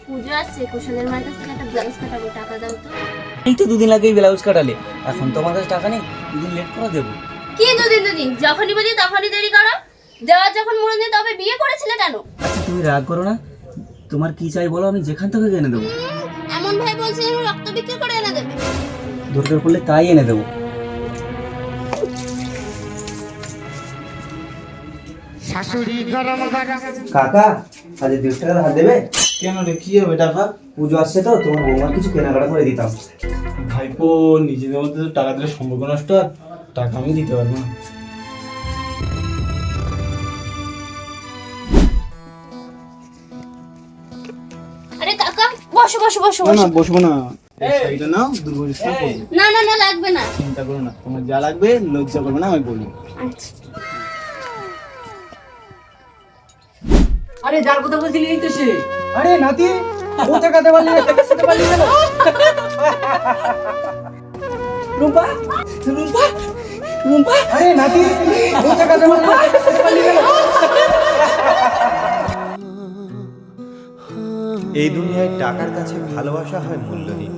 পুজো আসছে, কুশলের মায়ের কাছ থেকে একটা ব্লাউজ কাটাবো, টাকা দাও তো। এই তো দুদিন আগেই ব্লাউজ কাটালে, এখন তো আমার কাছে টাকা নেই, দুদিন লেট করে দেবো। কি দুদিন যখনই বুঝি তখনই দেরি করো। দেওয়ার যখন মনে নেই তবে বিয়ে করেছিলে কেন? আচ্ছা তুমি রাগ করো না, তোমার কি চাই বলো, আমি যেখান থেকে এনে দেবো। এমন ভাই বলছে রক্ত বিক্রি করে এনে দেবে। দরকার পড়লে তাই এনে দেবো। শাশুড়ি গরম গরম। কাকা আজ 200 টাকা ধার দেবে? কেন রে, কি হবে টাকা? পুজো আসছে তো, তোমার বৌমার কিছু কেনাকাটা করে দিতাম। ভাইপো, নিজেদের মধ্যে তো টাকা দিলে সম্পর্ক নষ্ট হয়, টাকা আমি দিতে পারবো না। আরে কাকা বসো বসো বসো না বসো। বসবো না, এই শাড়িটা নাও, দুর্গোৎসব করবো। না না না লাগবে না। চিন্তা করো না, তোমার যা লাগবে লজ্জা করবে না, আমি বলি। আচ্ছা আরে যার কথা বলছিলি এই তো সে। আরে নাতি, ও টাকাতে পারলি না, টাকা সাথে পারলি না। রুম্পা রুম্পা রুম্পা, আরে নাতি, ও টাকাতে পারলি না, টাকা সাথে পারলি না। এই দুনিয়ায় টাকার কাছে ভালোবাসা হয় মূল্যহীন।